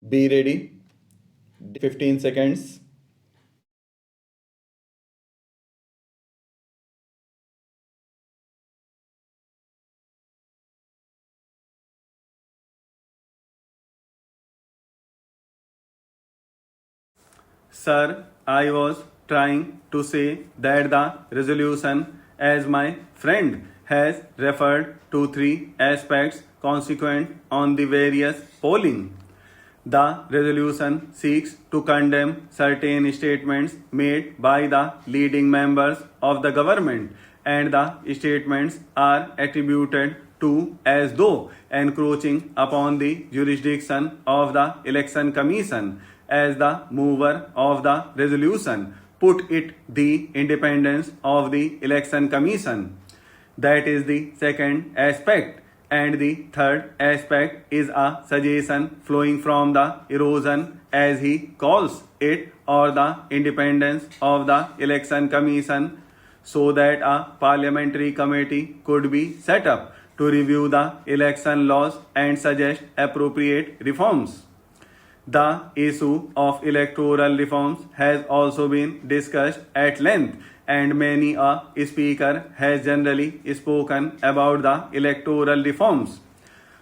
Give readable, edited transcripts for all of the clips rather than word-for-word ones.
Be ready. 15 seconds. Sir, I was trying to say that the resolution, as my friend has referred to three aspects consequent on the various polling. The resolution seeks to condemn certain statements made by the leading members of the government, and the statements are attributed to as though encroaching upon the jurisdiction of the Election Commission. As the mover of the resolution put it, the independence of the Election Commission. That is the second aspect. And the third aspect is a suggestion flowing from the erosion, as he calls it, or the independence of the Election Commission, so that a parliamentary committee could be set up to review the election laws and suggest appropriate reforms. The issue of electoral reforms has also been discussed at length, and many a speaker has generally spoken about the electoral reforms.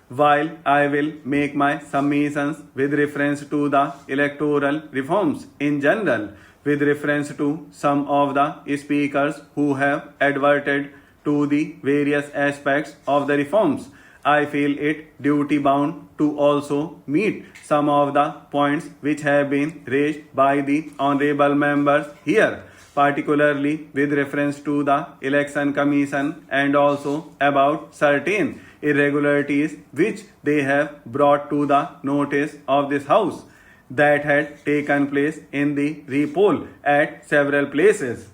While I will make my submissions with reference to the electoral reforms in general, with reference to some of the speakers who have adverted to the various aspects of the reforms, I feel it duty bound to also meet some of the points which have been raised by the honorable members here, particularly with reference to the Election Commission and also about certain irregularities which they have brought to the notice of this House that had taken place in the repoll at several places.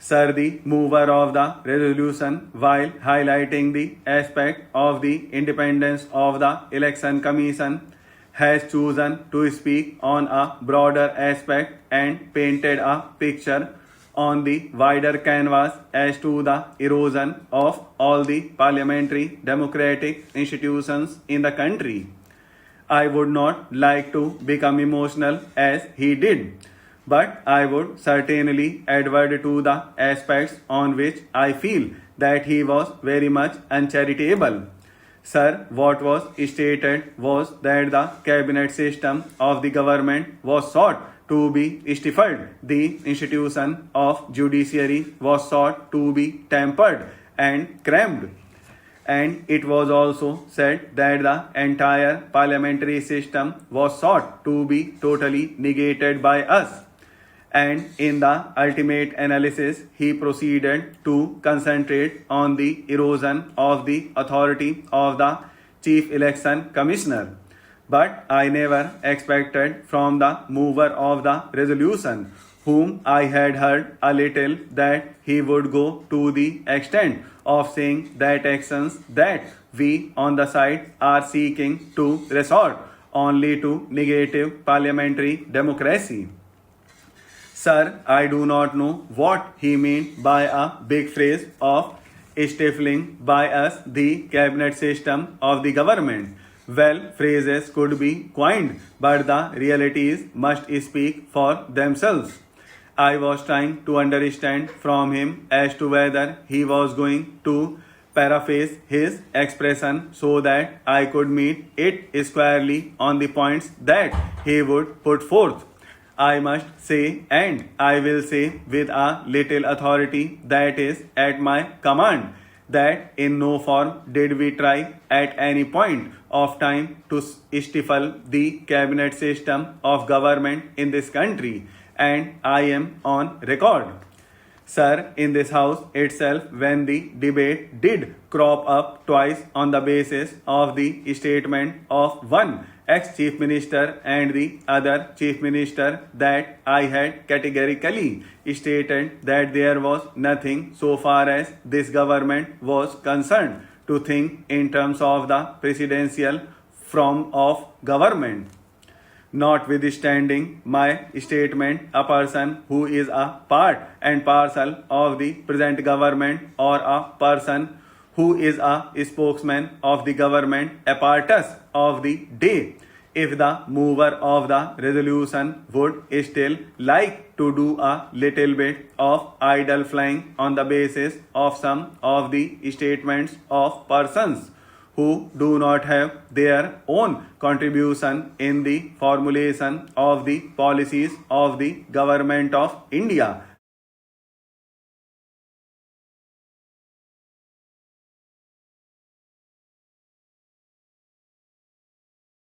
Sir, the mover of the resolution, while highlighting the aspect of the independence of the Election Commission, has chosen to speak on a broader aspect and painted a picture on the wider canvas as to the erosion of all the parliamentary democratic institutions in the country. I would not like to become emotional as he did, but I would certainly advert to the aspects on which I feel that he was very much uncharitable. Sir, what was stated was that the cabinet system of the government was sought to be stifled. The institution of judiciary was sought to be tempered and cramped. And it was also said that the entire parliamentary system was sought to be totally negated by us. And in the ultimate analysis, he proceeded to concentrate on the erosion of the authority of the Chief Election Commissioner. But I never expected from the mover of the resolution, whom I had heard a little, that he would go to the extent of saying that actions that we on the side are seeking to resort only to negative parliamentary democracy. Sir, I do not know what he meant by a big phrase of stifling by us the cabinet system of the government. Well, phrases could be coined, but the realities must speak for themselves. I was trying to understand from him as to whether he was going to paraphrase his expression so that I could meet it squarely on the points that he would put forth. I must say, and I will say with a little authority that is at my command, that in no form did we try at any point of time to stifle the cabinet system of government in this country, and I am on record. Sir, in this house itself, when the debate did crop up twice on the basis of the statement of one ex-chief minister and the other chief minister, that I had categorically stated that there was nothing so far as this government was concerned to think in terms of the presidential form of government. Notwithstanding my statement, a person who is a part and parcel of the present government, or a person who is a spokesman of the government, a partus of the day, if the mover of the resolution would still like to do a little bit of idle flying on the basis of some of the statements of persons who do not have their own contribution in the formulation of the policies of the government of India,